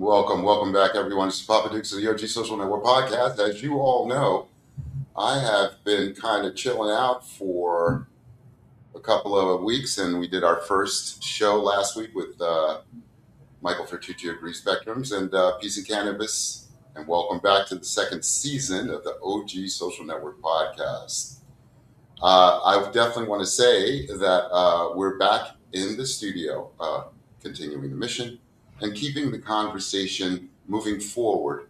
Welcome back, everyone. This is Papa Dukes of the OG Social Network podcast. As you all know, I have been kind of chilling out for a couple of weeks, and we did our first show last week with Michael Fertucci of Grease Spectrums and Peace and Cannabis. And welcome back to the second season of the OG Social Network podcast. I definitely want to say that we're back in the studio, continuing the mission and keeping the conversation moving forward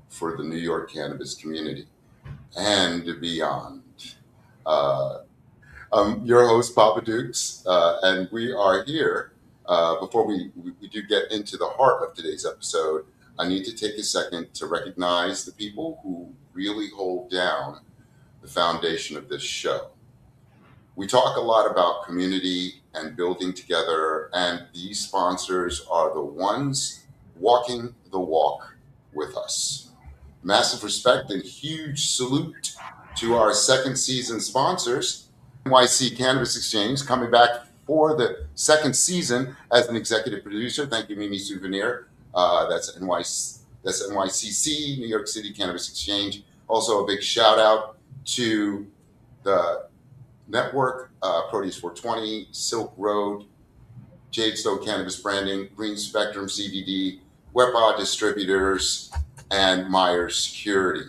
for the New York cannabis community and beyond. Uh, I'm your host, Papa Dukes, and we are here. Before we do get into the heart of today's episode, I need to take a second to recognize the people who really hold down the foundation of this show. We talk a lot about community and building together, and these sponsors are the ones walking the walk with us. Massive respect and huge salute to our second season sponsors. NYC Cannabis Exchange coming back for the second season as an executive producer. Thank you, Mimi Souvenir. That's NYCC, New York City Cannabis Exchange. Also, a big shout out to the Network, Proteus 420, Silk Road, Jadestone Cannabis Branding, Green Spectrum CBD, Wepa Distributors, and Myers Security.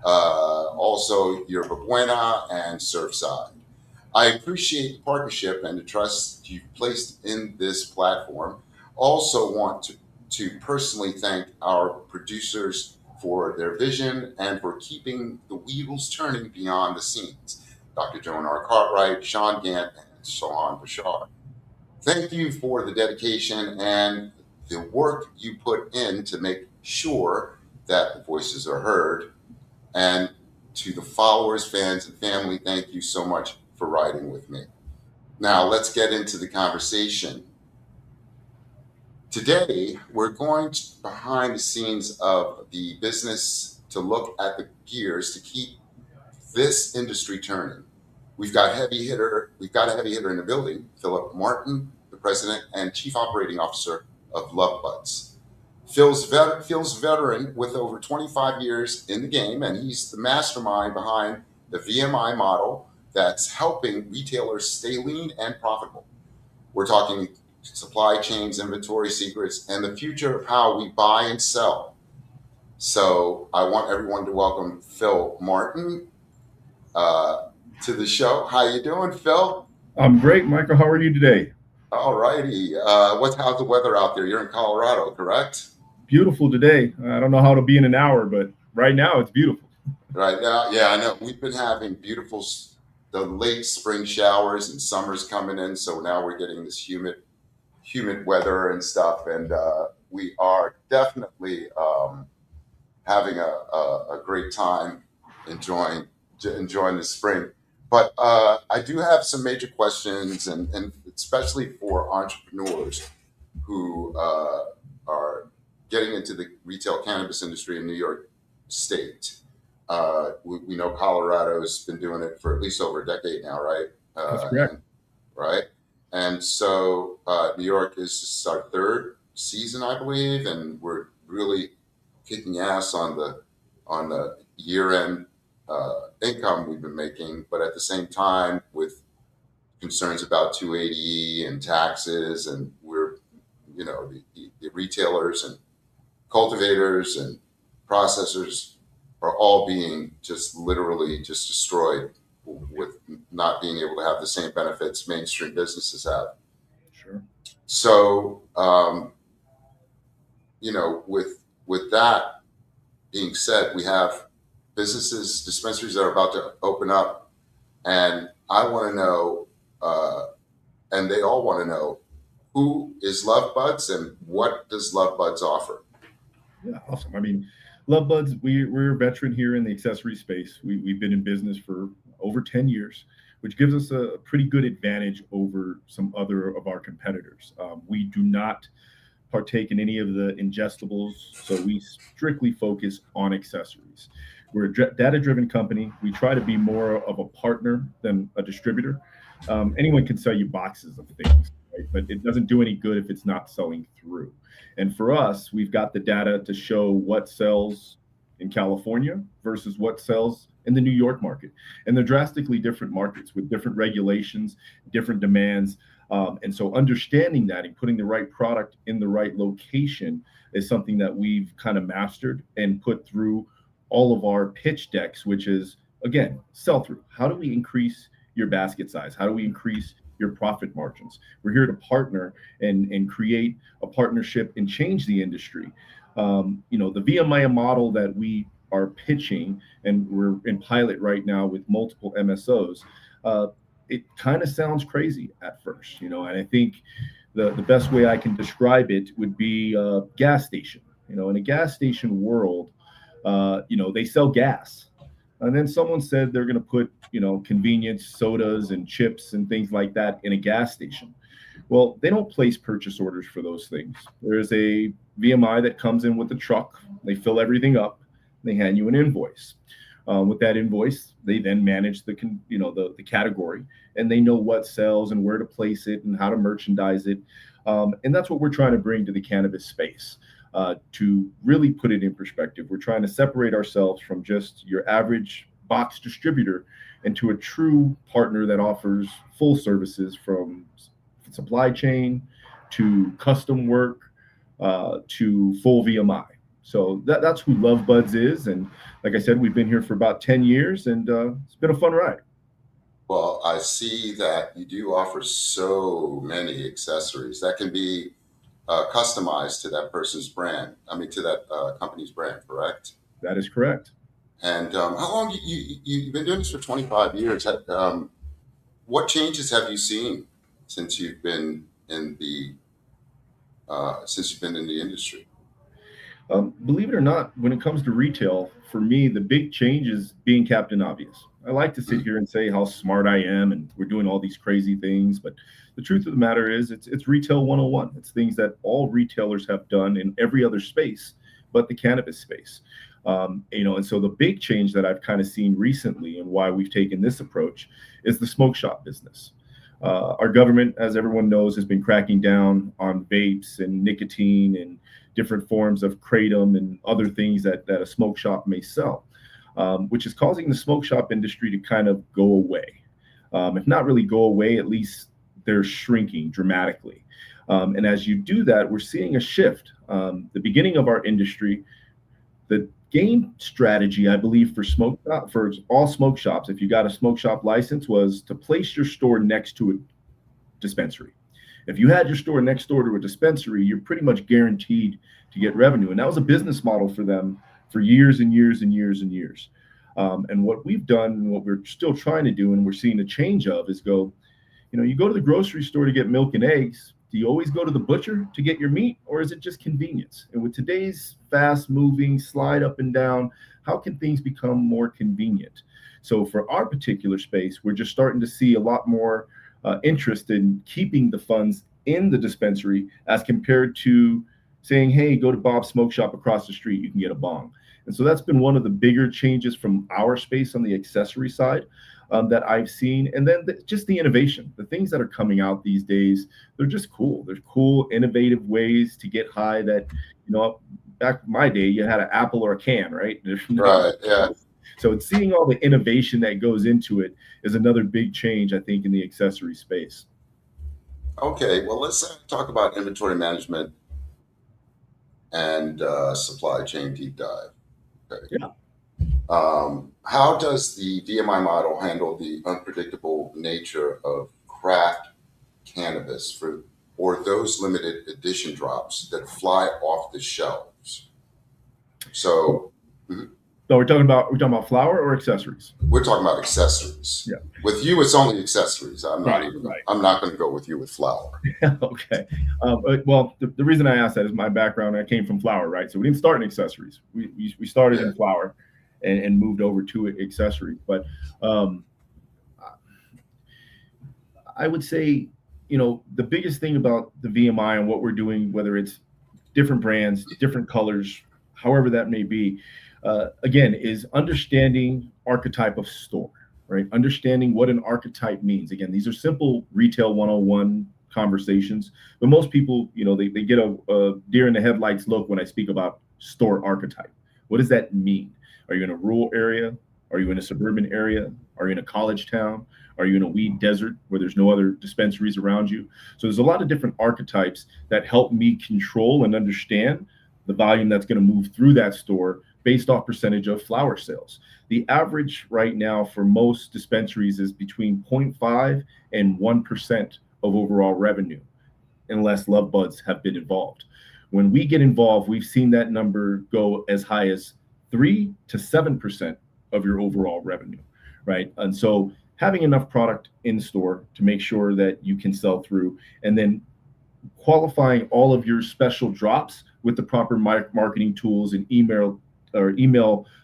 Also, Yerba Buena and Surfside. I appreciate the partnership and the trust you've placed in this platform. Also want to personally thank our producers for their vision and for keeping the wheels turning beyond the scenes. Dr. Joan R. Cartwright, Sean Gant, and Sohan Bashar. Thank you for the dedication and the work you put in to make sure that the voices are heard. And to the followers, fans, and family, thank you so much for riding with me. Now, let's get into the conversation. Today, we're going behind the scenes of the business to look at the gears to keep this industry turning. We've got a heavy hitter in the building, Philip Martin, the president and chief operating officer of LuvBuds. Phil's veteran with over 25 years in the game, and he's the mastermind behind the VMI model that's helping retailers stay lean and profitable. We're talking supply chains, inventory secrets, and the future of how we buy and sell. So I want everyone to welcome Phil Martin to the show. How you doing, Phil? I'm great, Michael. How are you today? All righty. How's the weather out there? You're in Colorado, correct? Beautiful today. I don't know how it'll be in an hour, but right now it's beautiful. Right now, yeah, I know. We've been having the late spring showers and summer's coming in, so now we're getting this humid weather and stuff, and we are definitely having a great time enjoying the spring. But I do have some major questions, and especially for entrepreneurs who are getting into the retail cannabis industry in New York State. We know Colorado's been doing it for at least over a decade now, right? That's correct. Right. And so New York is our third season, I believe, and we're really kicking ass on the year-end income we've been making, but at the same time with concerns about 280 and taxes, and we're, the retailers and cultivators and processors are all being just literally just destroyed with not being able to have the same benefits mainstream businesses have. Sure. So, with that being said, we have dispensaries that are about to open up, and I want to know, and they all want to know, who is LuvBuds and what does LuvBuds offer? Yeah, awesome. I mean, LuvBuds, we're a veteran here in the accessory space. We've been in business for over 10 years, which gives us a pretty good advantage over some other of our competitors. We do not partake in any of the ingestibles, so we strictly focus on accessories. We're a data-driven company. We try to be more of a partner than a distributor. Anyone can sell you boxes of things. right? But it doesn't do any good if it's not selling through. And for us, we've got the data to show what sells in California versus what sells in the New York market. And they're drastically different markets with different regulations, different demands. And so understanding that and putting the right product in the right location is something that we've kind of mastered and put through all of our pitch decks, which is, again, sell through. How do we increase your basket size? How do we increase your profit margins? We're here to partner and create a partnership and change the industry. The VMI model that we are pitching, and we're in pilot right now with multiple MSOs, it kind of sounds crazy at first, and I think the best way I can describe it would be a gas station. In a gas station world, they sell gas. And then someone said they're going to put, convenience sodas and chips and things like that in a gas station. Well, they don't place purchase orders for those things. There's a VMI that comes in with the truck. They fill everything up. They hand you an invoice. With that invoice, they then manage the category, and they know what sells and where to place it and how to merchandise it. And that's what we're trying to bring to the cannabis space. To really put it in perspective, we're trying to separate ourselves from just your average box distributor into a true partner that offers full services from supply chain to custom work to full VMI. So that's who LuvBuds is. And like I said, we've been here for about 10 years, and it's been a fun ride. Well, I see that you do offer so many accessories that can be customized to that person's brand. I mean, to that company's brand, correct? That is correct. And how long you've been doing this for 25 years? What changes have you seen since you've been in the industry? Believe it or not, when it comes to retail, for me, the big change is being Captain Obvious. I like to sit here and say how smart I am and we're doing all these crazy things, but the truth of the matter is it's retail 101. It's things that all retailers have done in every other space but the cannabis space. And so the big change that I've kind of seen recently and why we've taken this approach is the smoke shop business. Our government, as everyone knows, has been cracking down on vapes and nicotine and different forms of kratom and other things that a smoke shop may sell, which is causing the smoke shop industry to kind of go away. If not really go away, at least they're shrinking dramatically. And as you do that, we're seeing a shift. The beginning of our industry, the game strategy, I believe, for all smoke shops, if you got a smoke shop license, was to place your store next to a dispensary. If you had your store next door to a dispensary, you're pretty much guaranteed to get revenue. And that was a business model for them for years and years and years and years. And what we've done and what we're still trying to do, and we're seeing a change of, is go, you go to the grocery store to get milk and eggs. Do you always go to the butcher to get your meat, or is it just convenience? And with today's fast moving, slide up and down, how can things become more convenient? So for our particular space, we're just starting to see a lot more interest in keeping the funds in the dispensary as compared to saying, hey, go to Bob's Smoke Shop across the street, you can get a bong. And so that's been one of the bigger changes from our space on the accessory side that I've seen. And then just the innovation, the things that are coming out these days, they're just cool. There's cool, innovative ways to get high that, back in my day, you had an apple or a can, right? Right, yeah. So it's seeing all the innovation that goes into it is another big change, I think, in the accessory space. Okay, well, let's talk about inventory management and supply chain deep dive. Okay. Yeah. How does the VMI model handle the unpredictable nature of craft cannabis or those limited edition drops that fly off the shelves? So, So we're talking about flower or accessories? We're talking about accessories. Yeah. With you, it's only accessories. I'm not going to go with you with flower. Okay. Well, the reason I asked that is my background. I came from flower, right? So we didn't start in accessories. We started in flower and moved over to accessories. But I would say, the biggest thing about the VMI and what we're doing, whether it's different brands, different colors, however that may be, again, is understanding archetype of store, right? Understanding what an archetype means. Again, these are simple retail 101 conversations. But most people, they get a deer in the headlights look when I speak about store archetype. What does that mean? Are you in a rural area? Are you in a suburban area? Are you in a college town? Are you in a weed desert where there's no other dispensaries around you? So there's a lot of different archetypes that help me control and understand the volume that's going to move through that store based off percentage of flower sales. The average right now for most dispensaries is between 0.5 and 1% of overall revenue, unless LuvBuds have been involved. When we get involved, we've seen that number go as high as 3 to 7% of your overall revenue, right? And so having enough product in store to make sure that you can sell through, and then qualifying all of your special drops with the proper marketing tools and email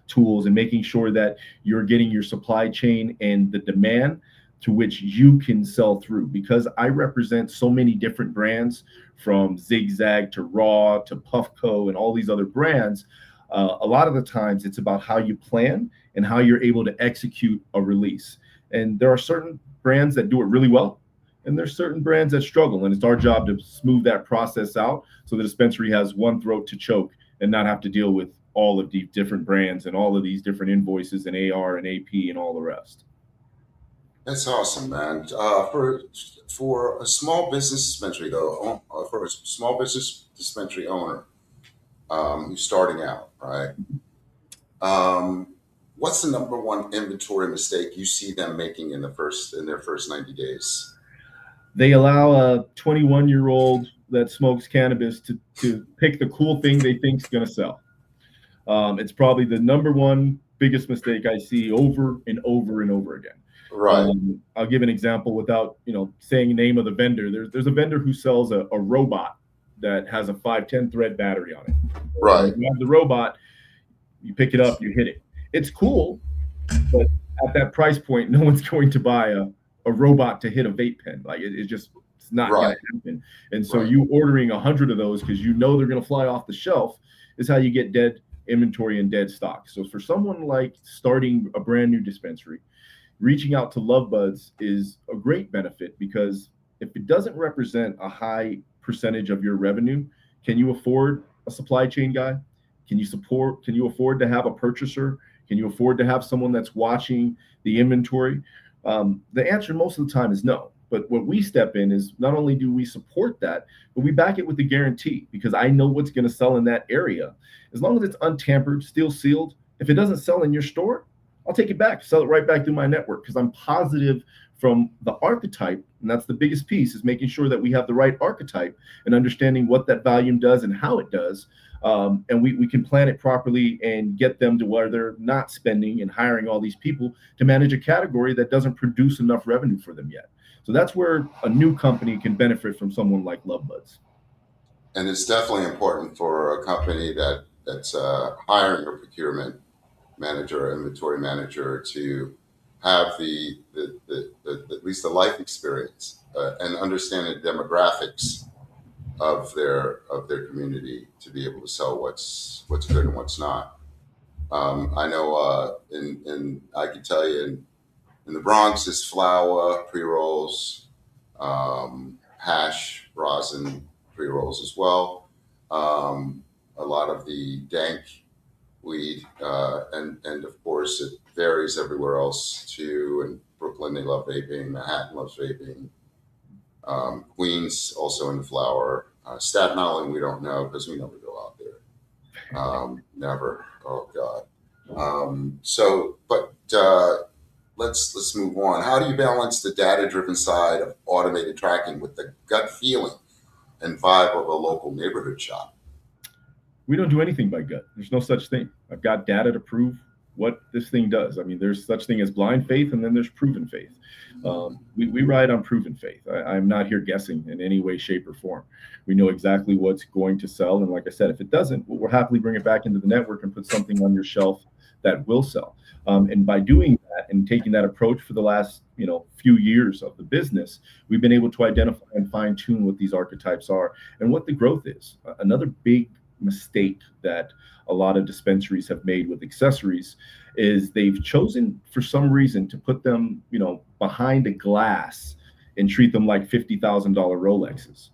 tools, and making sure that you're getting your supply chain and the demand to which you can sell through. Because I represent so many different brands, from Zigzag to Raw to Puffco and all these other brands. A lot of the times it's about how you plan and how you're able to execute a release. And there are certain brands that do it really well, and there's certain brands that struggle. And it's our job to smooth that process out so the dispensary has one throat to choke and not have to deal with all of these different brands and all of these different invoices and AR and AP and all the rest. That's awesome, man. For a small business dispensary, though, for a small business dispensary owner who's starting out, right? What's the number one inventory mistake you see them making in their first 90 days? They allow a 21-year-old that smokes cannabis to pick the cool thing they think is going to sell. It's probably the number one biggest mistake I see over and over and over again. Right. I'll give an example without saying the name of the vendor. There's a vendor who sells a robot that has a 510 thread battery on it. Right. You have the robot, you pick it up, you hit it. It's cool, but at that price point, no one's going to buy a robot to hit a vape pen. Like it's not going to happen. And so you ordering 100 of those because they're going to fly off the shelf is how you get dead inventory and dead stock. So for someone like starting a brand new dispensary, reaching out to LuvBuds is a great benefit, because if it doesn't represent a high percentage of your revenue, can you afford a supply chain guy? Can you afford to have a purchaser? Can you afford to have someone that's watching the inventory? The answer most of the time is no. But what we step in is, not only do we support that, but we back it with the guarantee, because I know what's going to sell in that area. As long as it's untampered, still sealed, if it doesn't sell in your store, I'll take it back, sell it right back through my network, because I'm positive from the archetype, and that's the biggest piece, is making sure that we have the right archetype and understanding what that volume does and how it does. And we can plan it properly and get them to where they're not spending and hiring all these people to manage a category that doesn't produce enough revenue for them yet. So that's where a new company can benefit from someone like LuvBuds. And it's definitely important for a company that's hiring a procurement manager or inventory manager to have the at least the life experience and understand the demographics of their community to be able to sell what's good and what's not. I know I can tell you in the Bronx is flower, pre-rolls, hash, rosin, pre-rolls as well. A lot of the dank weed, and of course it varies everywhere else too. In Brooklyn, they love vaping. Manhattan loves vaping. Queens also in the flower. Staten Island, we don't know because we never go out there. Never. Oh God. Let's move on. How do you balance the data-driven side of automated tracking with the gut feeling and vibe of a local neighborhood shop? We don't do anything by gut. There's no such thing. I've got data to prove what this thing does. I mean, there's such thing as blind faith, and then there's proven faith. We ride on proven faith. I'm not here guessing in any way, shape, or form. We know exactly what's going to sell. And like I said, if it doesn't, we'll happily bring it back into the network and put something on your shelf that will sell. And by doing that and taking that approach for the last few years of the business, we've been able to identify and fine tune what these archetypes are and what the growth is. Another big mistake that a lot of dispensaries have made with accessories is they've chosen for some reason to put them behind a glass and treat them like $50,000 Rolexes.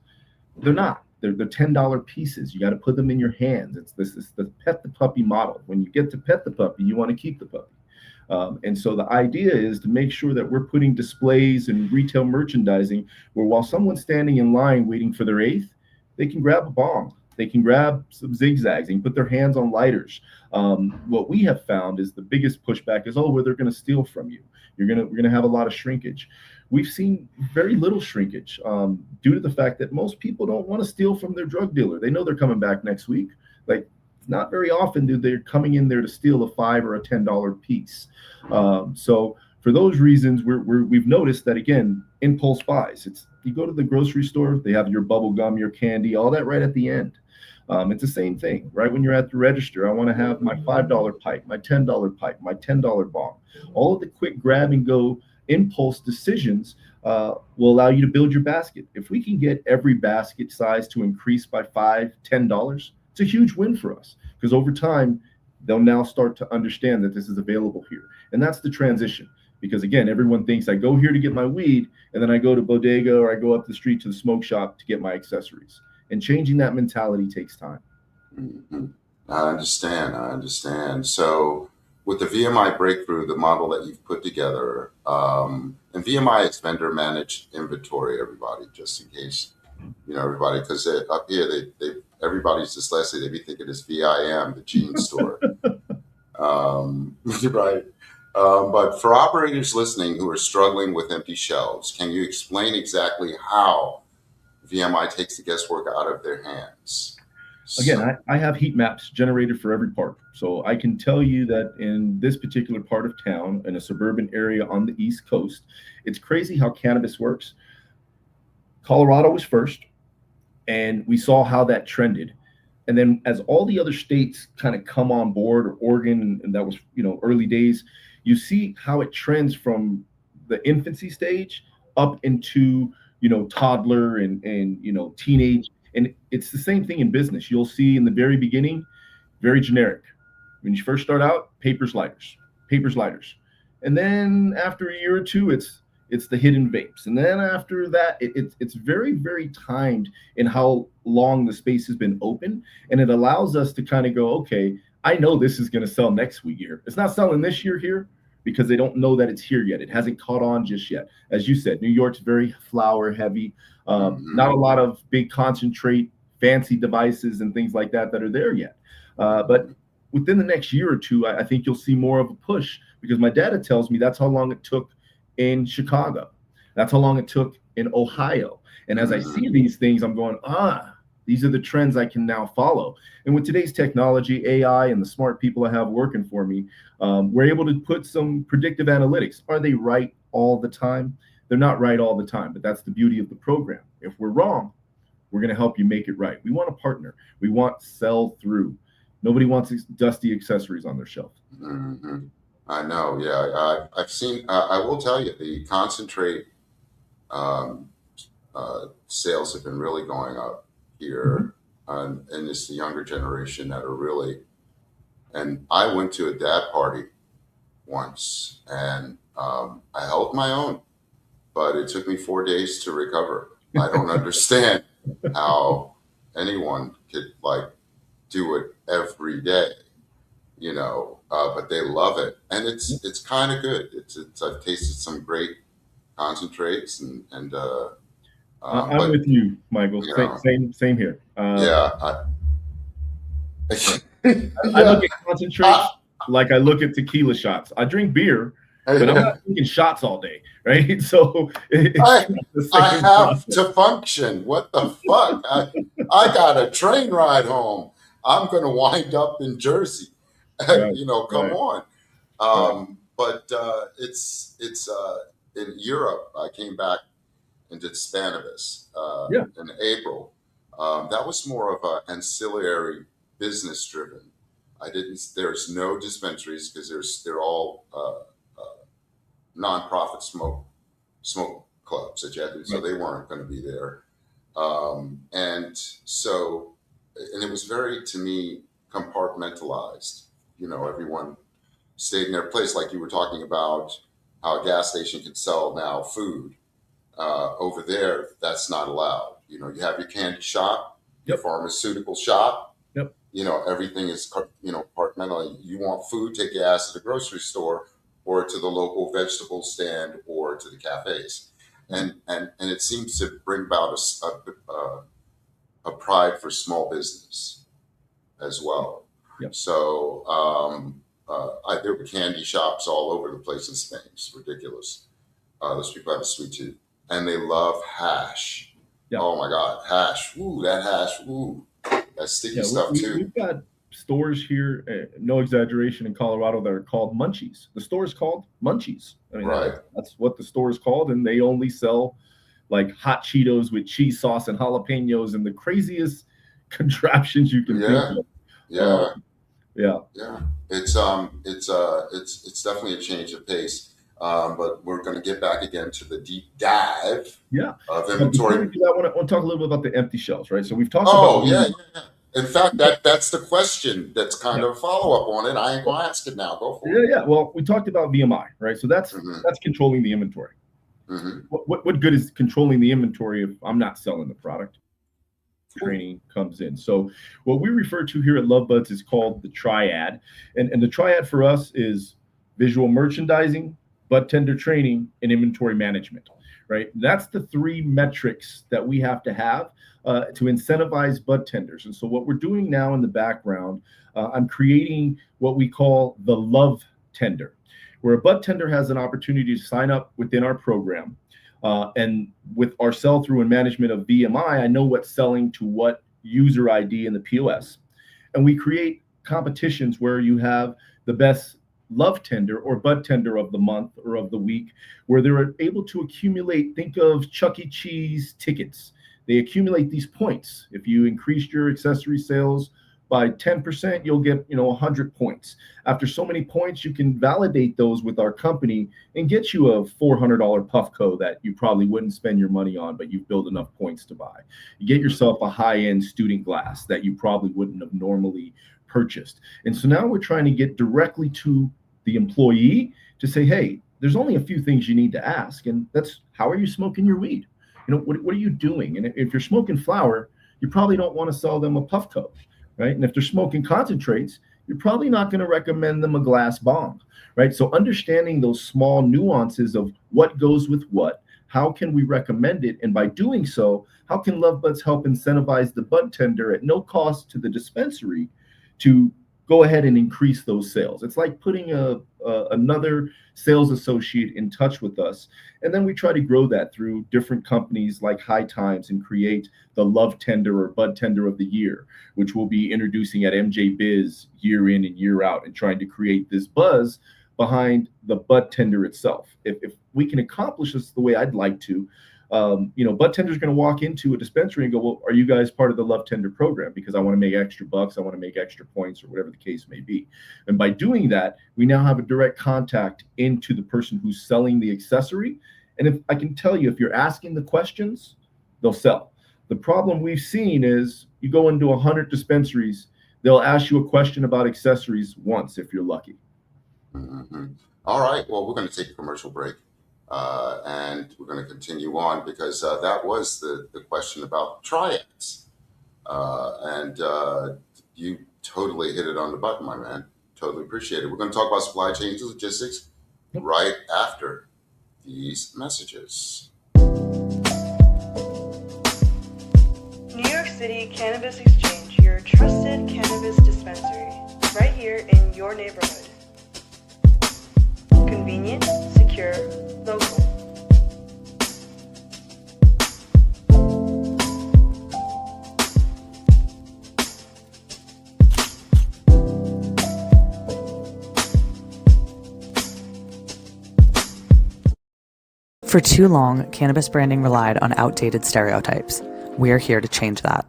They're not. They're $10 pieces. You got to put them in your hands. It's the pet the puppy model. When you get to pet the puppy, you want to keep the puppy. And so the idea is to make sure that we're putting displays and retail merchandising where while someone's standing in line waiting for their eighth, they can grab a bong, they can grab some zigzags, and put their hands on lighters. What we have found is the biggest pushback is, oh, well, they're going to steal from you. We're going to have a lot of shrinkage. We've seen very little shrinkage due to the fact that most people don't want to steal from their drug dealer. They know they're coming back next week. Like, not very often do they're coming in there to steal a $5 or a $10 piece. So for those reasons, we've noticed that, again, impulse buys. It's you go to the grocery store, they have your bubble gum, your candy, all that right at the end. It's the same thing, right? When you're at the register, I want to have my $5 pipe, my $10 pipe, my $10 bong. All of the quick grab and go impulse decisions will allow you to build your basket. If we can get every basket size to increase by $5, $10, it's a huge win for us, because over time, they'll now start to understand that this is available here. And that's the transition. Because again, everyone thinks I go here to get my weed, and then I go to bodega or I go up the street to the smoke shop to get my accessories. And changing that mentality takes time. Mm-hmm. I understand. So with the VMI breakthrough, the model that you've put together, and VMI is vendor managed inventory, everybody, just in case, everybody, because up here, everybody's dyslexic. They be thinking it's VIM, the jean store. Right. But for operators listening who are struggling with empty shelves, can you explain exactly how VMI takes the guesswork out of their hands? Again, I have heat maps generated for every part. So I can tell you that in this particular part of town, in a suburban area on the East Coast, it's crazy how cannabis works. Colorado was first, and we saw how that trended. And then as all the other states kind of come on board, or Oregon, and that was, early days, you see how it trends from the infancy stage up into, toddler and teenage. And it's the same thing in business. You'll see in the very beginning, very generic. When you first start out, papers, lighters. And then after a year or two, it's the hidden vapes. And then after that, it's very, very timed in how long the space has been open. And it allows us to kind of go, okay, I know this is going to sell next year. It's not selling this year here because they don't know that it's here yet. It hasn't caught on just yet. As you said, New York's very flower heavy. Not a lot of big concentrate, fancy devices and things like that are there yet. But within the next year or two, I think you'll see more of a push, because my data tells me that's how long it took in Chicago. That's how long it took in Ohio. And as I see these things, I'm going, these are the trends I can now follow. And with today's technology, AI, and the smart people I have working for me, we're able to put some predictive analytics. Are they right all the time? They're not right all the time, but that's the beauty of the program. If we're wrong, we're going to help you make it right. We want to partner. We want sell through. Nobody wants dusty accessories on their shelf. Mm-hmm. I know. Yeah, I've seen. I will tell you, the concentrate sales have been really going up here, and it's the younger generation that are really. And I went to a dad party once, and I held my own, but it took me 4 days to recover. I don't understand how anyone could do it every day, but they love it, and it's kind of good. It's I've tasted some great concentrates, and I'm with you, Michael. Same here. Yeah, I look at concentrates like I look at tequila shots. I drink beer, but I'm not drinking shots all day, right? So I have to function. What the fuck? I got a train ride home. I'm going to wind up in Jersey. Right, come right. on. But it's in Europe. I came back and did cannabis in April. That was more of an ancillary business driven. There's no dispensaries because they're all nonprofit smoke clubs that you had to, so they weren't going to be there. And it was very, to me, compartmentalized. Everyone stayed in their place, like you were talking about how a gas station could sell now food. Over there, that's not allowed. You have your candy shop, your Yep. pharmaceutical shop. Yep. Everything is compartmentalized. You want food, take your ass to the grocery store, or to the local vegetable stand, or to the cafes, and it seems to bring about a pride for small business as well. Yep. So there were candy shops all over the place in Spain. It's ridiculous. Those people have a sweet tooth, and they love hash. Yeah. Oh my God, hash! Ooh, that hash! Ooh, that sticky stuff too. We've got stores here, no exaggeration, in Colorado that are called Munchies. The store is called Munchies. I mean, Right. that's what the store is called, and they only sell like hot Cheetos with cheese sauce and jalapenos and the craziest contraptions you can think of. Yeah. Yeah. It's definitely a change of pace. But we're going to get back again to the deep dive Yeah. of Before we inventory. do that, I want to talk a little bit about the empty shelves, right? So we've talked Oh, about yeah. In fact, that's the question. That's kind of a follow up on it. I ain't gonna ask it now. Go for it. Yeah. Well, we talked about VMI, right? So that's controlling the inventory. Mm-hmm. What good is controlling the inventory if I'm not selling the product? Training comes in. So what we refer to here at LuvBuds is called the triad. And the triad for us is visual merchandising, bud tender training, and inventory management, right? That's the three metrics that we have to have to incentivize bud tenders. And so what we're doing now in the background, I'm creating what we call the Love Tender, where a bud tender has an opportunity to sign up within our program. And with our sell-through and management of VMI, I know what's selling to what user ID in the POS. And we create competitions where you have the best love tender or bud tender of the month or of the week, where they're able to accumulate, think of Chuck E. Cheese tickets. They accumulate these points. If you increase your accessory sales by 10%, you'll get 100 points. After so many points, you can validate those with our company and get you a $400 Puffco that you probably wouldn't spend your money on, but you've built enough points to buy. You get yourself a high-end student glass that you probably wouldn't have normally purchased. And so now we're trying to get directly to the employee to say, hey, there's only a few things you need to ask, and that's, how are you smoking your weed? What are you doing? And if you're smoking flower, you probably don't want to sell them a Puffco. Right? And if they're smoking concentrates, you're probably not going to recommend them a glass bong, right? So understanding those small nuances of what goes with what, how can we recommend it? And by doing so, how can LuvBuds help incentivize the bud tender at no cost to the dispensary to go ahead and increase those sales? It's like putting another sales associate in touch with us. And then we try to grow that through different companies like High Times and create the Love Tender or Bud Tender of the Year, which we'll be introducing at MJ Biz year in and year out, and trying to create this buzz behind the bud tender itself. If we can accomplish this the way I'd like to, bud tender is going to walk into a dispensary and go, well, are you guys part of the Love Tender program? Because I want to make extra bucks, I want to make extra points, or whatever the case may be. And by doing that, we now have a direct contact into the person who's selling the accessory. And if I can tell you, if you're asking the questions, they'll sell. The problem we've seen is you go into 100 dispensaries, they'll ask you a question about accessories once if you're lucky. Mm-hmm. All right. Well, we're going to take a commercial break. And we're going to continue on because that was the question about triads. And you totally hit it on the button, my man. Totally appreciate it. We're going to talk about supply chain logistics right after these messages. New York City Cannabis Exchange, your trusted cannabis dispensary, right here in your neighborhood. Convenient, secure, local. For too long, cannabis branding relied on outdated stereotypes. We're here to change that.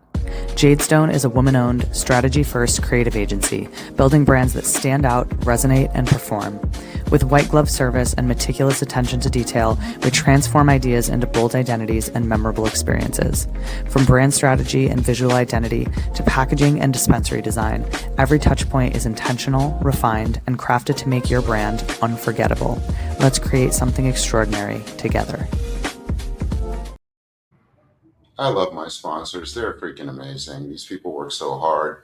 Jadestone is a woman-owned, strategy-first creative agency, building brands that stand out, resonate, and perform. With white glove service and meticulous attention to detail, we transform ideas into bold identities and memorable experiences. From brand strategy and visual identity to packaging and dispensary design, every touchpoint is intentional, refined, and crafted to make your brand unforgettable. Let's create something extraordinary together. I love my sponsors. They're freaking amazing. These people work so hard.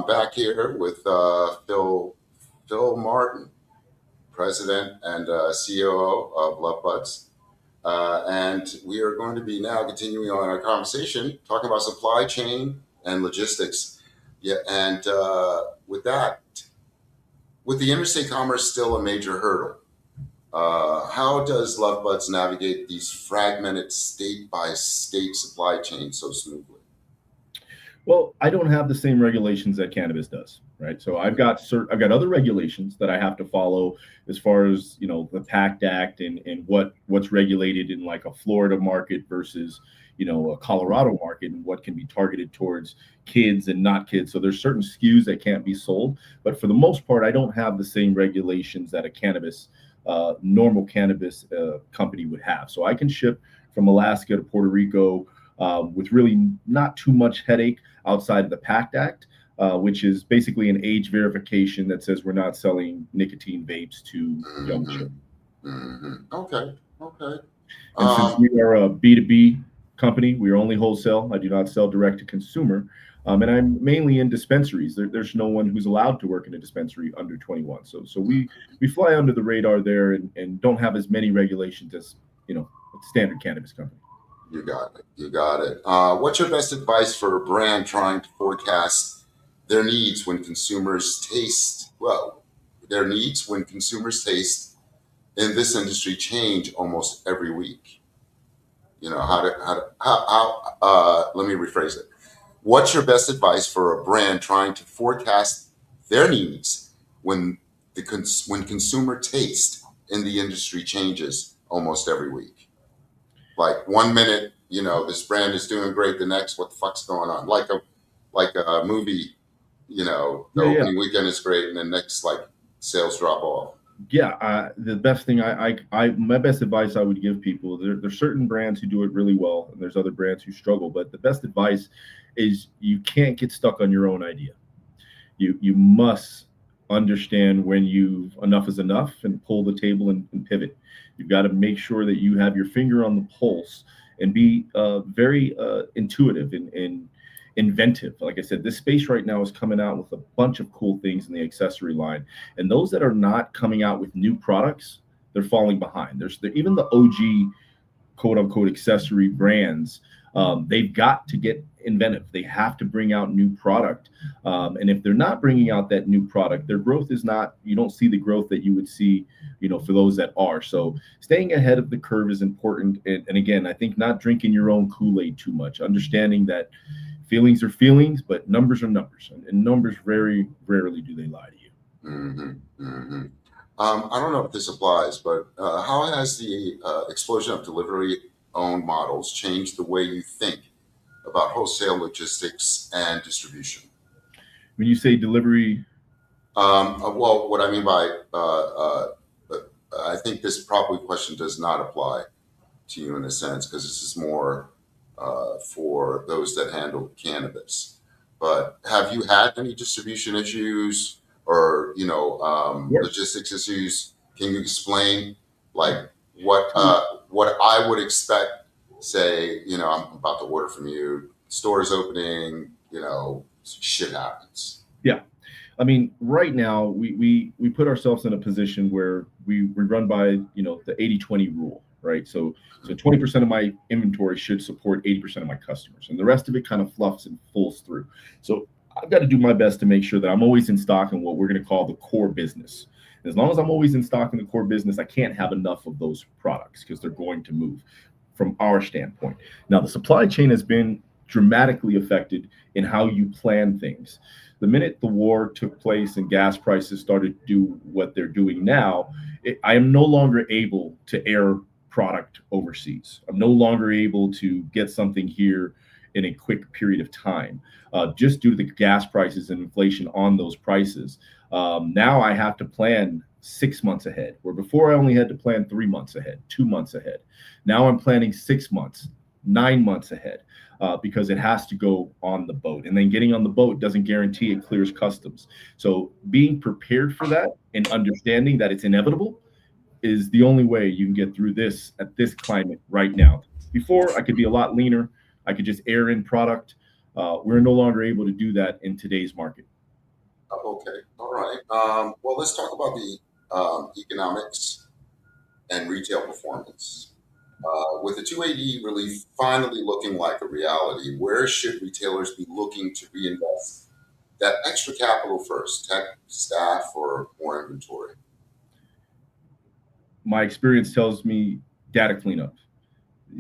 Back here with Phil Martin, President and COO of LuvBuds. And we are going to be now continuing on our conversation, talking about supply chain and logistics. Yeah, and with that, with the interstate commerce still a major hurdle, how does LuvBuds navigate these fragmented state by state supply chains so smoothly? Well, I don't have the same regulations that cannabis does, right? So I've got other regulations that I have to follow as far as the PACT Act and what's regulated in like a Florida market versus a Colorado market and what can be targeted towards kids and not kids. So there's certain SKUs that can't be sold, but for the most part, I don't have the same regulations that a normal cannabis company would have. So I can ship from Alaska to Puerto Rico with really not too much headache outside of the PACT Act, which is basically an age verification that says we're not selling nicotine vapes to young children. Okay. And since we are a B2B company, we are only wholesale. I do not sell direct to consumer. And I'm mainly in dispensaries. There's no one who's allowed to work in a dispensary under 21. So we fly under the radar there and don't have as many regulations as a standard cannabis company. You got it. What's your best advice for a brand trying to forecast their needs when consumers taste? Well, their needs when consumers taste in this industry change almost every week. Let me rephrase it. What's your best advice for a brand trying to forecast their needs when when consumer taste in the industry changes almost every week? Like 1 minute, this brand is doing great. The next, what the fuck's going on? Like a movie, the opening weekend is great, and then next, like sales drop off. Yeah, the best thing my best advice I would give people, there's certain brands who do it really well, and there's other brands who struggle. But the best advice is you can't get stuck on your own idea. You must understand when enough is enough and pull the table and pivot. You've got to make sure that you have your finger on the pulse and be very intuitive and inventive. Like I said, this space right now is coming out with a bunch of cool things in the accessory line. And those that are not coming out with new products, they're falling behind. Even the OG quote unquote accessory brands, they've got to get inventive. They have to bring out new product. And if they're not bringing out that new product, their growth is not, you don't see the growth that you would see, for those that are. So staying ahead of the curve is important. And again, I think not drinking your own Kool-Aid too much, understanding that feelings are feelings, but numbers are numbers. And numbers very rarely do they lie to you. I don't know if this applies, but how has the explosion of delivery-owned models changed the way you think about wholesale logistics and distribution? When you say delivery? Well, what I mean by, I think this probably question does not apply to you in a sense, because this is more for those that handle cannabis. But have you had any distribution issues or Yes. logistics issues? Can you explain like what I would expect? Say, I'm about to order from you. Store's opening. Shit happens. Yeah. I mean, right now we put ourselves in a position where we run by the 80-20 rule, right? So 20% of my inventory should support 80% of my customers, and the rest of it kind of fluffs and pulls through. So I've got to do my best to make sure that I'm always in stock in what we're going to call the core business. And as long as I'm always in stock in the core business, I can't have enough of those products because they're going to move from our standpoint. Now, the supply chain has been dramatically affected in how you plan things. The minute the war took place and gas prices started to do what they're doing now, I am no longer able to air product overseas. I'm no longer able to get something here in a quick period of time, just due to the gas prices and inflation on those prices. Now I have to plan 6 months ahead, where before I only had to plan 3 months ahead, 2 months ahead. Now I'm planning 6 months, 9 months ahead. Because it has to go on the boat. And then getting on the boat doesn't guarantee it clears customs. So being prepared for that and understanding that it's inevitable is the only way you can get through this at this climate right now. Before, I could be a lot leaner. I could just air in product. We're no longer able to do that in today's market. Okay, all right. Well, let's talk about the economics and retail performance. With the 280 relief finally looking like a reality, where should retailers be looking to reinvest that extra capital first? Tech, staff, or more inventory? My experience tells me data cleanup.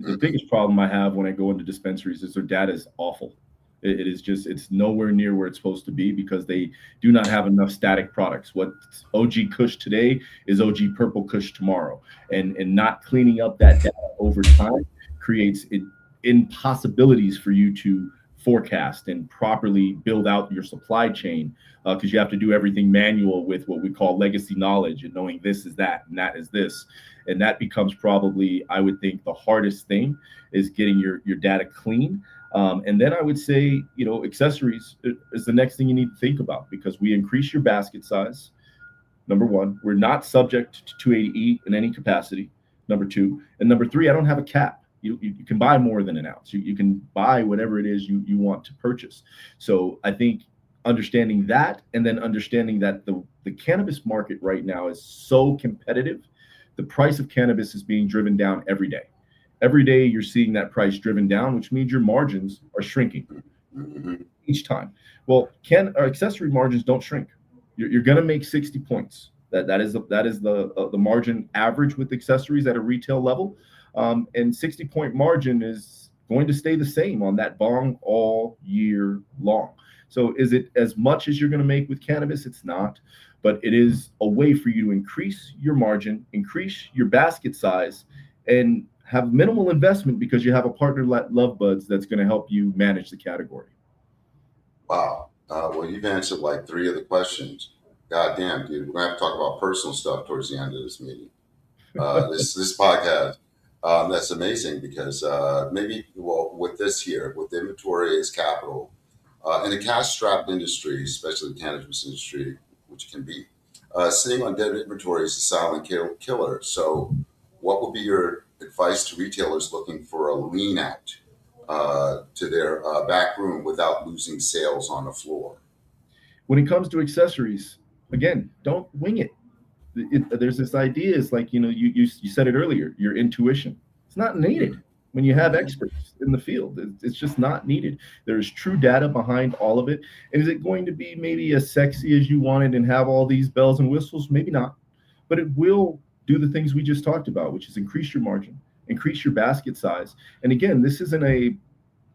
The Mhm. biggest problem I have when I go into dispensaries is their data is awful. It is just, it's nowhere near where it's supposed to be because they do not have enough static products. What OG Kush today is OG Purple Kush tomorrow. And not cleaning up that data over time creates impossibilities for you to forecast and properly build out your supply chain because you have to do everything manual with what we call legacy knowledge and knowing this is that and that is this. And that becomes probably, I would think, the hardest thing is getting your data clean. And then I would say, accessories is the next thing you need to think about because we increase your basket size. Number one, we're not subject to 280E in any capacity. Number two, and number three, I don't have a cap. You can buy more than an ounce. You can buy whatever it is you want to purchase. So I think understanding that and then understanding that the cannabis market right now is so competitive, the price of cannabis is being driven down every day. Every day you're seeing that price driven down, which means your margins are shrinking Mhm. each time. Well, our accessory margins don't shrink. You're going to make 60 points. That is the margin average with accessories at a retail level, and 60-point margin is going to stay the same on that bong all year long. So is it as much as you're going to make with cannabis? It's not, but it is a way for you to increase your margin, increase your basket size, and have minimal investment because you have a partner like LuvBuds that's going to help you manage the category. Wow. Well, you've answered like three of the questions. God damn, dude. We're gonna have to talk about personal stuff towards the end of this meeting. This podcast. That's amazing because maybe with this here, with inventory as capital, in a cash-strapped industry, especially the cannabis industry, which can be sitting on dead inventory is a silent killer. So, what would be your advice to retailers looking for a lean out to their back room without losing sales on the floor? When it comes to accessories, again, don't wing it. There's this idea, it's like, you said it earlier, your intuition. It's not needed when you have experts in the field. It's just not needed. There's true data behind all of it. And is it going to be maybe as sexy as you wanted and have all these bells and whistles? Maybe not. But it will do the things we just talked about, which is increase your margin, increase your basket size. And again, this isn't a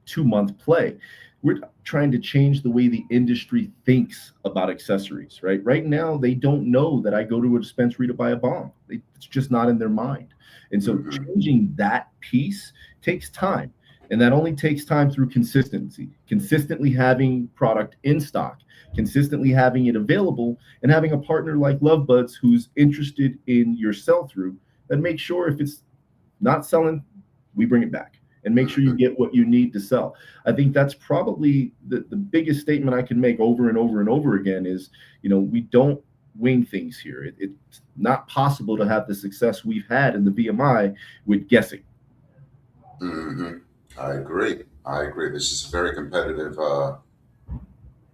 2-month play. We're trying to change the way the industry thinks about accessories, right? Right now, they don't know that I go to a dispensary to buy a bomb. It's just not in their mind. And so changing that piece takes time. And that only takes time through consistency, consistently having product in stock, consistently having it available, and having a partner like LuvBuds who's interested in your sell-through and make sure if it's not selling, we bring it back and make sure you get what you need to sell. I think that's probably the biggest statement I can make over and over and over again is, we don't wing things here. It's not possible to have the success we've had in the VMI with guessing. Mm-hmm. I agree. This is a very competitive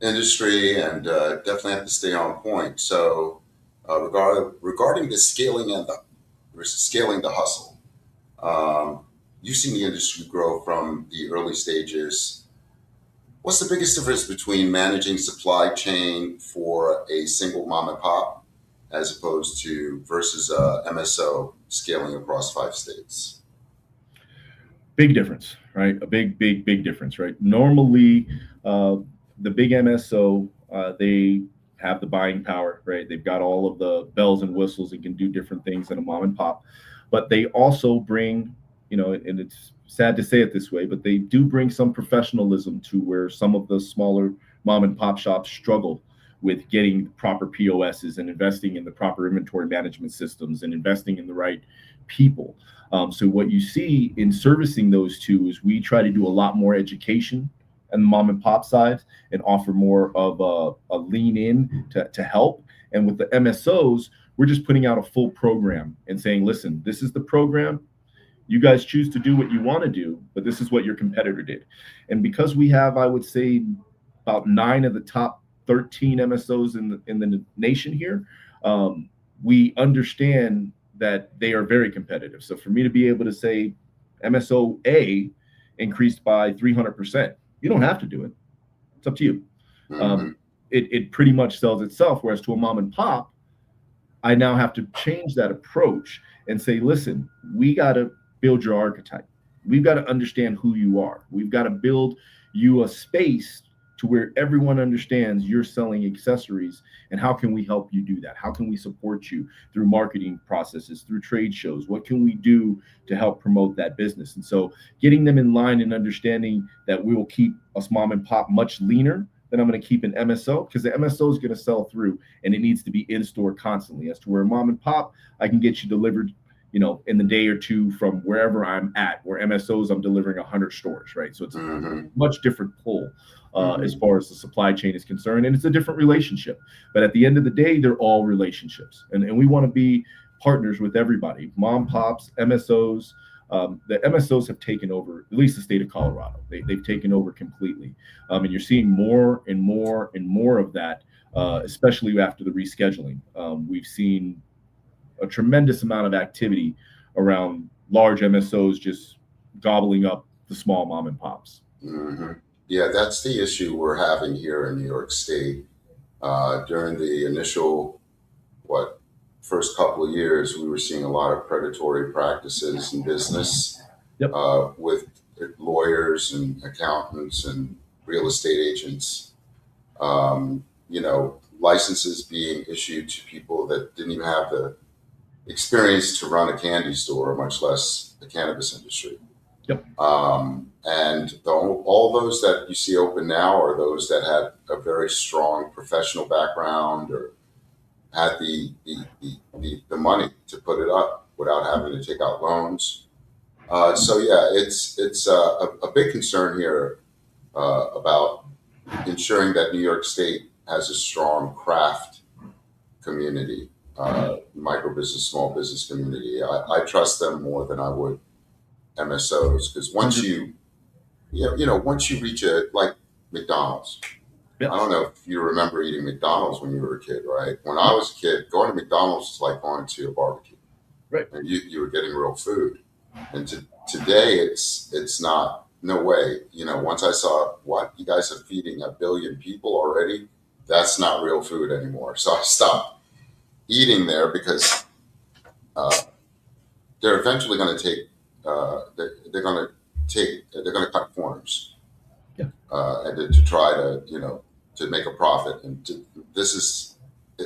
industry and definitely have to stay on point. So regarding the scaling and the hustle, you've seen the industry grow from the early stages. What's the biggest difference between managing supply chain for a single mom and pop as opposed to versus MSO scaling across 5 states? Big difference, right? A big difference, right? Normally, the big MSO, they have the buying power, right? They've got all of the bells and whistles and can do different things than a mom and pop. But they also bring, and it's sad to say it this way, but they do bring some professionalism to where some of the smaller mom and pop shops struggle with getting proper POSs and investing in the proper inventory management systems and investing in the right people. So what you see in servicing those two is we try to do a lot more education on the mom and pop side and offer more of a lean in to help. And with the MSOs, we're just putting out a full program and saying, listen, this is the program. You guys choose to do what you want to do, but this is what your competitor did. And because we have, I would say, about 9 of the top 13 MSOs in the nation here, we understand that they are very competitive. So for me to be able to say MSO A increased by 300%, you don't have to do it. It's up to you. It pretty much sells itself. Whereas to a mom and pop, I now have to change that approach and say, listen, we got to build your archetype. We've got to understand who you are. We've got to build you a space to where everyone understands you're selling accessories, and how can we help you do that? How can we support you through marketing processes, through trade shows? What can we do to help promote that business? And so getting them in line and understanding that we will keep us mom and pop much leaner than I'm going to keep an MSO, because the MSO is going to sell through and it needs to be in store constantly. As to where mom and pop, I can get you delivered, in the day or two from wherever I'm at. Where MSOs, I'm delivering 100 stores, right? So it's a much different pull as far as the supply chain is concerned, and it's a different relationship. But at the end of the day, they're all relationships, and we want to be partners with everybody, mom, pops, MSOs. The MSOs have taken over, at least the state of Colorado. They've taken over completely, and you're seeing more and more and more of that, especially after the rescheduling. We've seen a tremendous amount of activity around large MSOs just gobbling up the small mom and pops. Yeah, that's the issue we're having here in New York State. During the initial, first couple of years, we were seeing a lot of predatory practices in business. Yep. With lawyers and accountants and real estate agents. Licenses being issued to people that didn't even have the experience to run a candy store, much less the cannabis industry. Yep. And all those that you see open now are those that had a very strong professional background or had the money to put it up without having to take out loans. So yeah, it's a big concern here about ensuring that New York State has a strong craft community, micro business, small business community. I trust them more than I would MSOs, because once you reach like McDonald's. Yep. I don't know if you remember eating McDonald's when you were a kid, right? When I was a kid, going to McDonald's was like going to a barbecue, right? And you were getting real food. And today, it's not. No way. Once I saw what you guys are feeding 1 billion people already, that's not real food anymore. So I stopped eating there because they're eventually going to take. They're going to cut corners. Yeah. And to try to to make a profit. And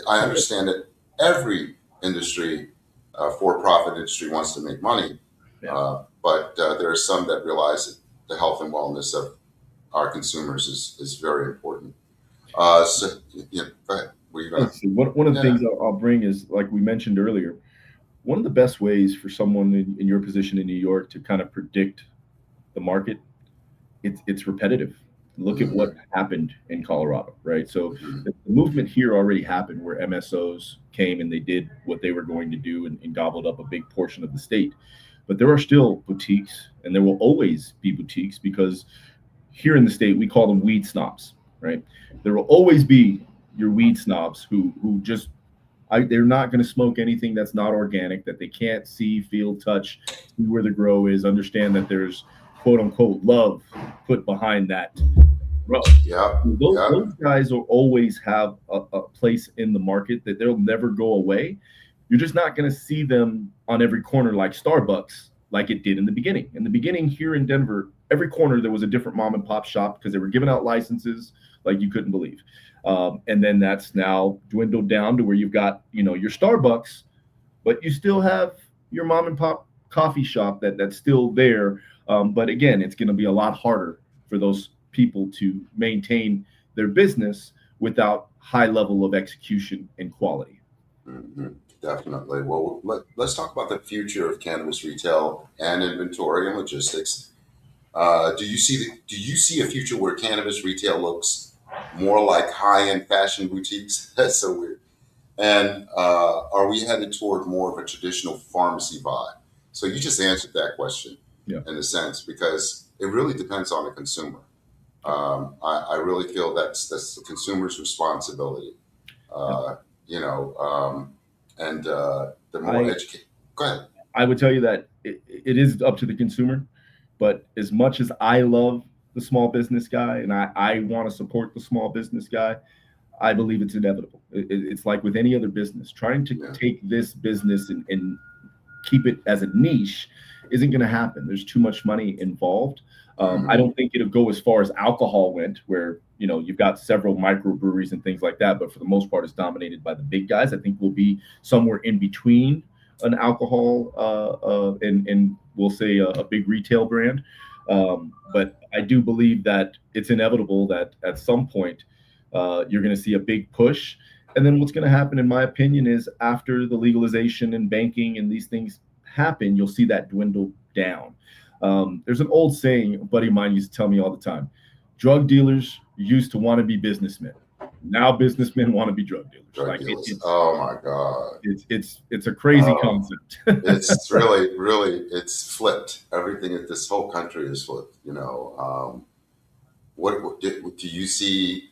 I understand that every industry, for-profit industry, wants to make money. Yeah. But there are some that realize that the health and wellness of our consumers is very important. Go ahead. One of the things I'll bring is, like we mentioned earlier, one of the best ways for someone in your position in New York to kind of predict the market, it's repetitive. Look at what happened in Colorado, right? So the movement here already happened, where MSOs came and they did what they were going to do and gobbled up a big portion of the state. But there are still boutiques, and there will always be boutiques, because here in the state, we call them weed snobs, right? There will always be your weed snobs who just, they're not going to smoke anything that's not organic, that they can't see, feel, touch, see where the grow is, understand that there's quote unquote love put behind that grow. Yeah. Those guys will always have a place in the market, that they'll never go away. You're just not going to see them on every corner like Starbucks, like it did in the beginning. In the beginning here in Denver, every corner there was a different mom and pop shop, because they were giving out licenses like you couldn't believe. And then that's now dwindled down to where you've got, your Starbucks, but you still have your mom and pop coffee shop that's still there. But again, it's going to be a lot harder for those people to maintain their business without high level of execution and quality. Definitely. Well, let's talk about the future of cannabis retail and inventory and logistics. Do you see a future where cannabis retail looks more like high-end fashion boutiques? That's so weird. And are we headed toward more of a traditional pharmacy vibe? So you just answered that question Yeah. in a sense, because it really depends on the consumer. I really feel that's the consumer's responsibility. You know, the more I educated. Go ahead. I would tell you that it is up to the consumer, but as much as I love the small business guy and I want to support the small business guy, I believe it's inevitable. It's like with any other business, trying to Yeah. take this business and keep it as a niche isn't going to happen. There's too much money involved. I don't think it'll go as far as alcohol went, where you've got several microbreweries and things like that. But for the most part, it's dominated by the big guys. I think we'll be somewhere in between an alcohol and we'll say a big retail brand. But I do believe that it's inevitable that at some point you're going to see a big push. And then what's going to happen, in my opinion, is after the legalization and banking and these things happen, you'll see that dwindle down. There's an old saying a buddy of mine used to tell me all the time: drug dealers used to want to be businessmen. Now businessmen want to be drug dealers. Drug dealers. Oh my God. It's a crazy concept. It's really it's flipped. Everything, this whole country is flipped. What do you see?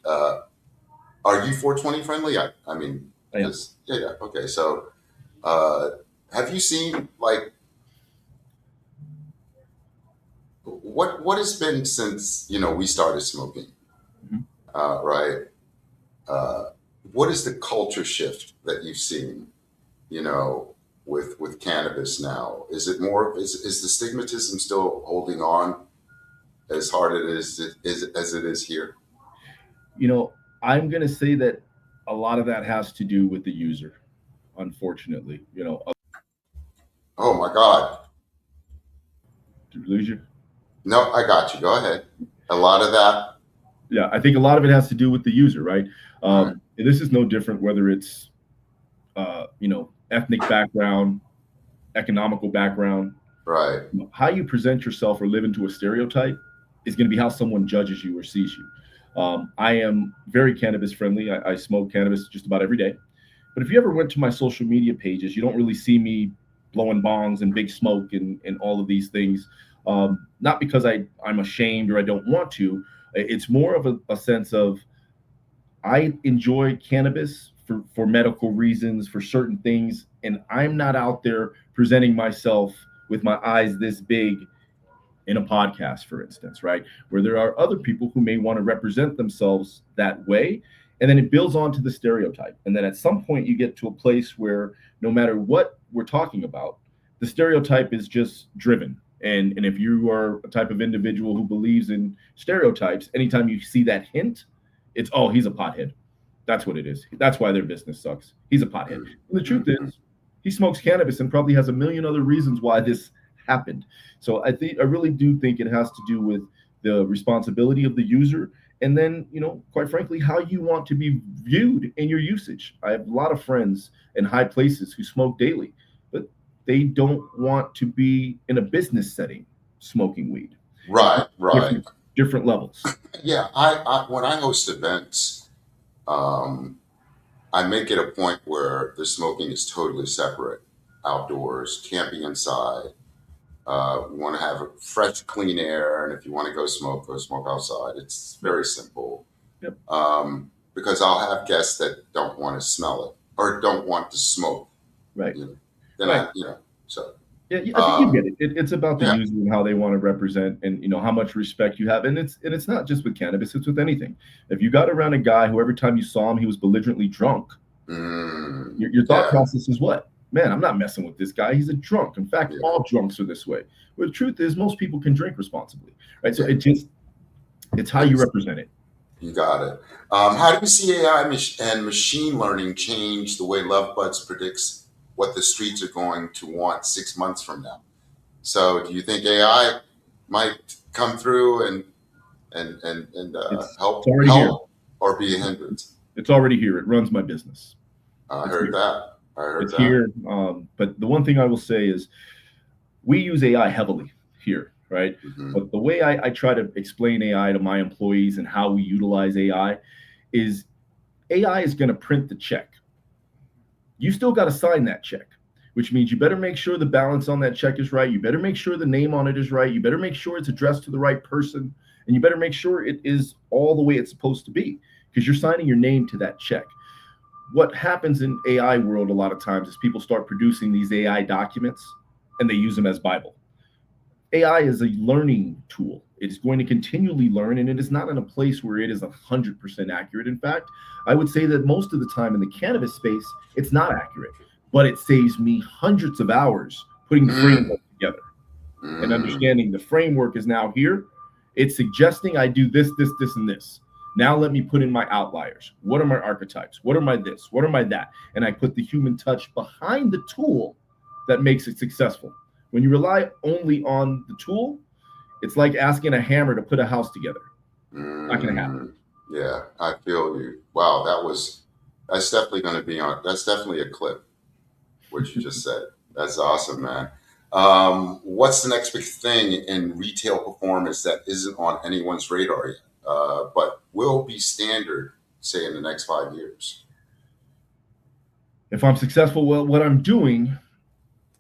Are you 420 friendly? I mean, I am. yeah. Okay. So, have you seen what has been since we started smoking, right? What is the culture shift that you've seen, with cannabis now? Is it more? Is the stigmatism still holding on as hard as it is here? I'm going to say that a lot of that has to do with the user, unfortunately. Oh my God. Did we lose you? No, I got you. Go ahead. A lot of that. Yeah, I think a lot of it has to do with the user, right? Right. This is no different whether it's, ethnic background, economical background. Right. How you present yourself or live into a stereotype is going to be how someone judges you or sees you. I am very cannabis friendly. I smoke cannabis just about every day. But if you ever went to my social media pages, you don't really see me blowing bongs and big smoke and all of these things. Not because I'm ashamed or I don't want to. It's more of a sense of I enjoy cannabis for medical reasons, for certain things. And I'm not out there presenting myself with my eyes this big in a podcast, for instance, right? Where there are other people who may want to represent themselves that way. And then it builds onto the stereotype. And then at some point you get to a place where no matter what we're talking about, the stereotype is just driven. And if you are a type of individual who believes in stereotypes, anytime you see that hint, it's, oh, he's a pothead. That's what it is. That's why their business sucks. He's a pothead. And the truth is, he smokes cannabis and probably has a million other reasons why this happened. So I really do think it has to do with the responsibility of the user. And then, quite frankly, how you want to be viewed in your usage. I have a lot of friends in high places who smoke daily, but they don't want to be in a business setting smoking weed. Right. Different levels. Yeah. I when I host events, I make it a point where the smoking is totally separate. Outdoors, camping inside. We want to have a fresh, clean air, and if you want to go smoke outside. It's very simple. Yep. Because I'll have guests that don't want to smell it or don't want to smoke. Right. Then right. So. Yeah, I think you get it. It's about the user and how they want to represent, and how much respect you have. And it's not just with cannabis; it's with anything. If you got around a guy who every time you saw him, he was belligerently drunk, your thought process is what? Man, I'm not messing with this guy. He's a drunk. In fact, all drunks are this way. But the truth is, most people can drink responsibly, right? So it's how you represent it. You got it. How do you see AI and machine learning change the way LuvBuds predicts what the streets are going to want 6 months from now? So, do you think AI might come through and help or be a hindrance? It's already here. It runs my business. I heard that. It's here. But the one thing I will say is we use AI heavily here, right? Mm-hmm. But the way I try to explain AI to my employees and how we utilize AI is going to print the check. You still got to sign that check. which means you better make sure the balance on that check is right. You better make sure the name on it is right. You better make sure it's addressed to the right person. And you better make sure it is all the way it's supposed to be, because you're signing your name to that check. What happens in AI world a lot of times is people start producing these AI documents and they use them as Bible. AI is a learning tool. It is going to continually learn, and it is not in a place where it is 100% accurate. In fact, I would say that most of the time in the cannabis space, it's not accurate, but it saves me hundreds of hours putting the framework together and understanding the framework is now here. It's suggesting I do this, this, this, and this. Now let me put in my outliers. What are my archetypes? What are my this? What are my that? And I put the human touch behind the tool that makes it successful. When you rely only on the tool, it's like asking a hammer to put a house together. Not going to happen. Yeah, I feel you. Wow, that's definitely going to be that's definitely a clip, what you just said. That's awesome, man. What's the next big thing in retail performance that isn't on anyone's radar yet, but will be standard, say, in the next 5 years? If I'm successful, well, what I'm doing,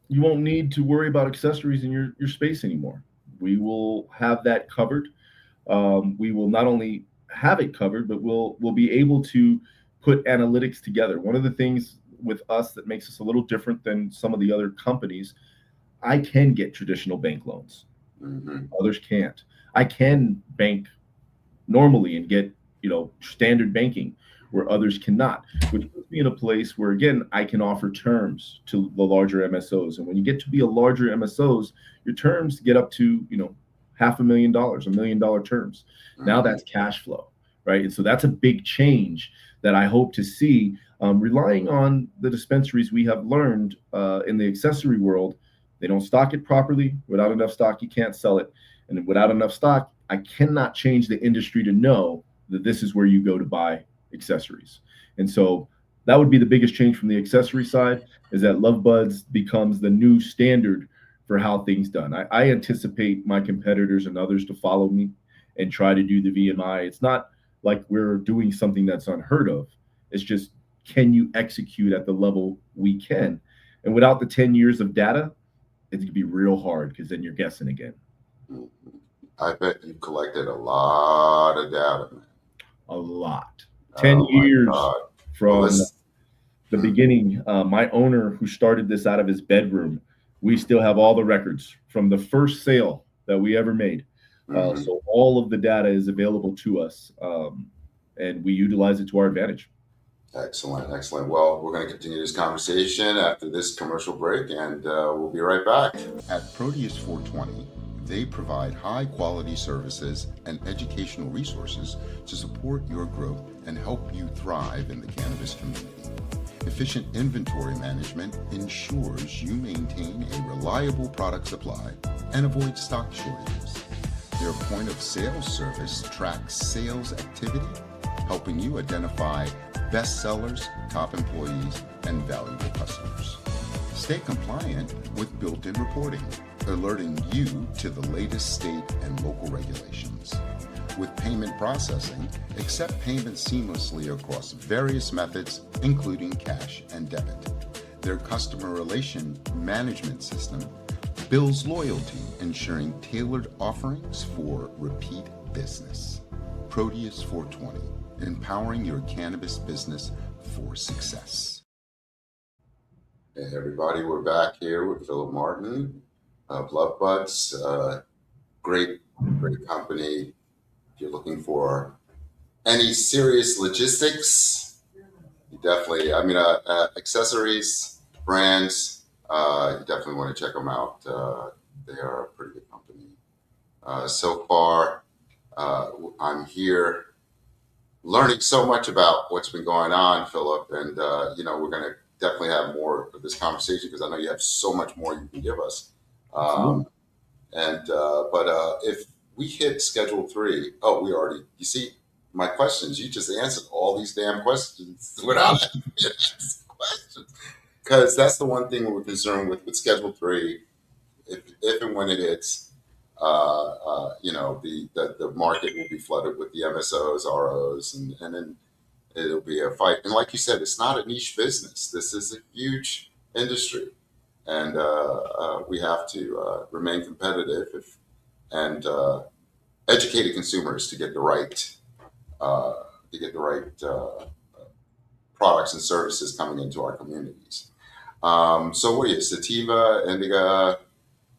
you won't need to worry about accessories in your space anymore. We will have that covered. We will not only have it covered, but we'll be able to put analytics together. One of the things with us that makes us a little different than some of the other companies, I can get traditional bank loans. Others can't. I can bank normally and get standard banking where others cannot, which puts me in a place where, again, I can offer terms to the larger MSOs. And when you get to be a larger MSOs, your terms get up to, $500,000, $1 million terms. Now that's cash flow, right? And so that's a big change that I hope to see. Relying on the dispensaries, we have learned in the accessory world, they don't stock it properly. Without enough stock, you can't sell it. And without enough stock, I cannot change the industry to know that this is where you go to buy accessories. And so that would be the biggest change from the accessory side, is that LuvBuds becomes the new standard for how things done. I anticipate my competitors and others to follow me and try to do the VMI. It's not like we're doing something that's unheard of. It's just, can you execute at the level we can? And without the 10 years of data, it's gonna be real hard, because then you're guessing again. I bet you collected a lot of data, man. A lot. 10 years from the beginning. My owner, who started this out of his bedroom, we still have all the records from the first sale that we ever made. So all of the data is available to us, and we utilize it to our advantage. Excellent, excellent. Well, we're going to continue this conversation after this commercial break, and we'll be right back. At Proteus 420, they provide high-quality services and educational resources to support your growth and help you thrive in the cannabis community. Efficient inventory management ensures you maintain a reliable product supply and avoid stock shortages. Their point-of-sale service tracks sales activity, helping you identify best sellers, top employees, and valuable customers. Stay compliant with built-in reporting, alerting you to the latest state and local regulations. With payment processing, accept payments seamlessly across various methods, including cash and debit. Their customer relation management system builds loyalty, ensuring tailored offerings for repeat business. Proteus 420, empowering your cannabis business for success. Hey everybody, we're back here with Philip Martin of LuvBuds. Great company. If you're looking for any serious logistics, you definitely, accessories, brands, you definitely want to check them out. They are a pretty good company. So far, I'm here learning so much about what's been going on, Philip, and we're going to definitely have more of this conversation, because I know you have so much more you can give us. But if we hit Schedule 3, you see my questions. You just answered all these damn questions without questions. Because that's the one thing we're concerned with Schedule 3. If and when it hits, the market will be flooded with the MSOs, ROs, and then it'll be a fight. And like you said, it's not a niche business. This is a huge industry. and we have to remain competitive and educated consumers to get the right uh, products and services coming into our communities. So what are you, sativa, indica?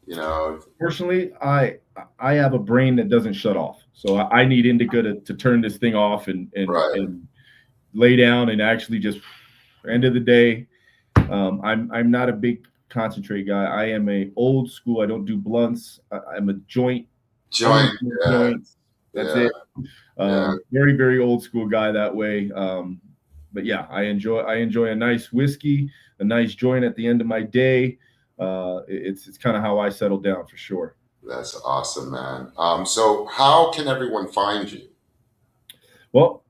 You know, Fortunately, I have a brain that doesn't shut off, so I need indica to turn this thing off right? and lay down and actually just end of the day. I'm not a big concentrate guy. I am a old school. I don't do blunts. I'm a joint, only Joint, smoke yeah, joints. That's yeah, it. yeah. Very very old school guy that way. But yeah, I enjoy a nice whiskey, a nice joint at the end of my day. It's kind of how I settle down for sure. That's awesome, man. So how can everyone find you? Well,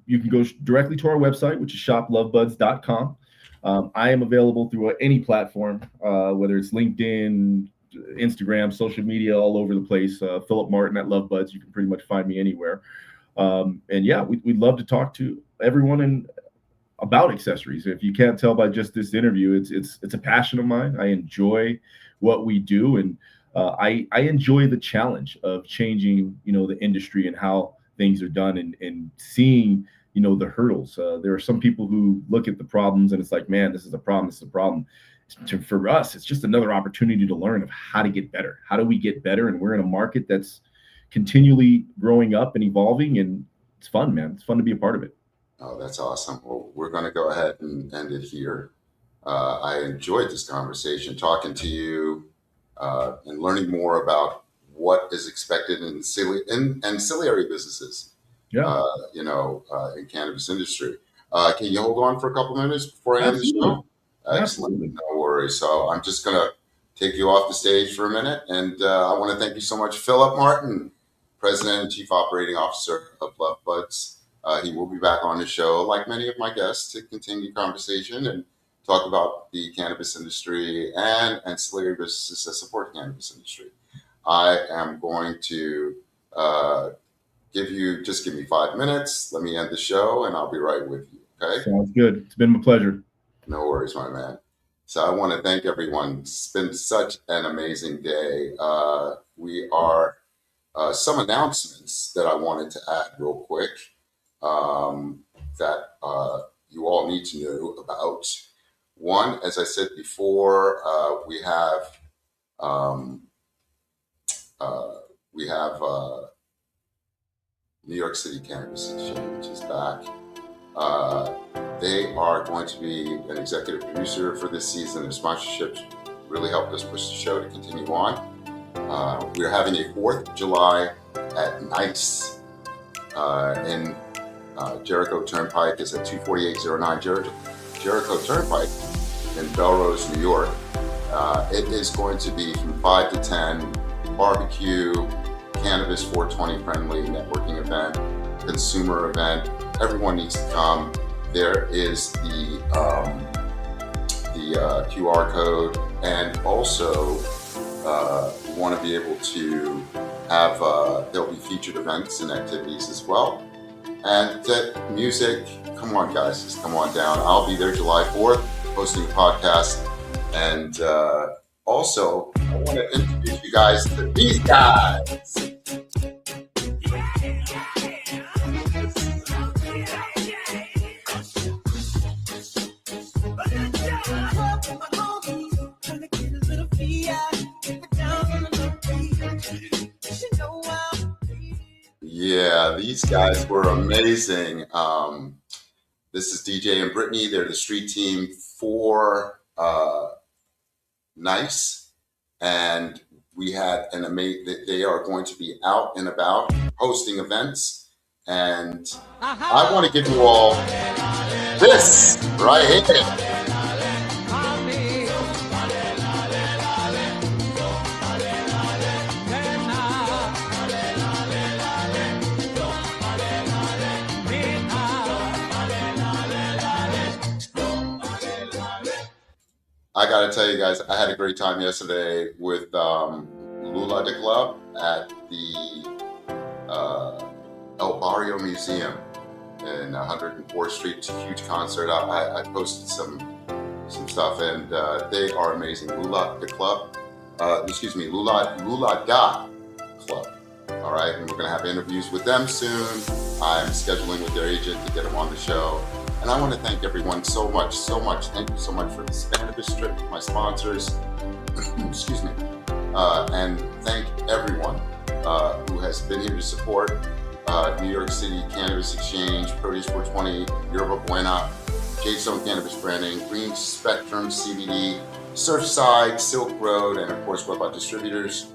you can go directly to our website, which is shopluvbuds.com. I am available through any platform, whether it's LinkedIn, Instagram, social media, all over the place. Philip Martin at LuvBuds. You can pretty much find me anywhere. And yeah, we'd love to talk to everyone about accessories. If you can't tell by just this interview, it's a passion of mine. I enjoy what we do, and I enjoy the challenge of changing, the industry and how things are done, and seeing, the hurdles. There are some people who look at the problems and it's like, man, this is a problem. This is a problem. For us, it's just another opportunity to learn of how to get better. How do we get better? And we're in a market that's continually growing up and evolving, and it's fun, man. It's fun to be a part of it. Oh, that's awesome. Well, we're going to go ahead and end it here. I enjoyed this conversation, talking to you and learning more about what is expected in ancillary businesses, Yeah, in cannabis industry. Can you hold on for a couple minutes before I end the absolutely. show? Excellent. Absolutely. No worries. So I'm just going to take you off the stage for a minute. And I want to thank you so much, Philip Martin, President and Chief Operating Officer of LuvBuds. He will be back on the show, like many of my guests, to continue conversation and talk about the cannabis industry and ancillary businesses that support the cannabis industry. I am going to give me 5 minutes. Let me end the show, and I'll be right with you. Okay? Sounds good. It's been my pleasure. No worries, my man. So I want to thank everyone. It's been such an amazing day. We are some announcements that I wanted to add real quick that you all need to know about. One, as I said before, um, we have New York City Cannabis Exchange is back. They are going to be an executive producer for this season. Their sponsorships really helped us push the show to continue on. We're having a 4th of July at Nice in Jericho Turnpike. Is at 24809 Jericho Turnpike in Belrose, New York. It is going to be from 5 to 10, barbecue, cannabis 420 friendly networking event, consumer event. Everyone needs to come. There is the QR code, and also we want to be able to have there'll be featured events and activities as well. And that music, come on guys, just come on down. I'll be there July 4th hosting a podcast. And also, I want to introduce you guys to these guys. Yeah, these guys were amazing. This is DJ and Brittany. They're the street team for Nice, and we had an amazing. They are going to be out and about hosting events, and I want to give you all this right here. I got to tell you guys, I had a great time yesterday with Lula de Club at the El Barrio Museum in 104th Street. It's a huge concert. I posted some stuff, and they are amazing. Lula the Club, Lula Dot Club. All right, and we're going to have interviews with them soon. I'm scheduling with their agent to get them on the show. And I want to thank everyone so much. Thank you so much for this cannabis trip, my sponsors. Excuse me. And thank everyone who has been here to support New York City Cannabis Exchange, Produce 420, Yerba Buena, Jadestone Cannabis Branding, Green Spectrum CBD, Surfside, Silk Road, and of course LuvBuds Distributors.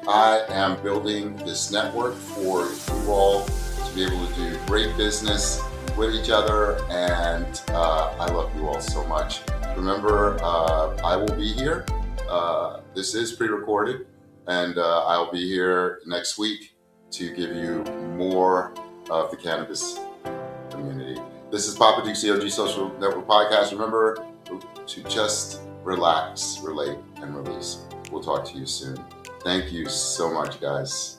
I am building this network for you all to be able to do great business with each other, and I love you all so much. Remember, I will be here. This is pre-recorded, and I'll be here next week to give you more of the cannabis community. This is Papa Duke's OG Social Network Podcast. Remember to just relax, relate, and release. We'll talk to you soon. Thank you so much, guys.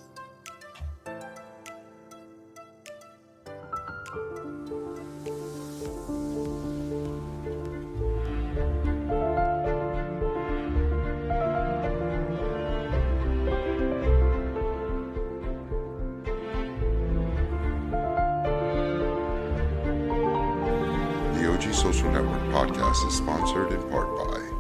The OG Social Network podcast is sponsored in part by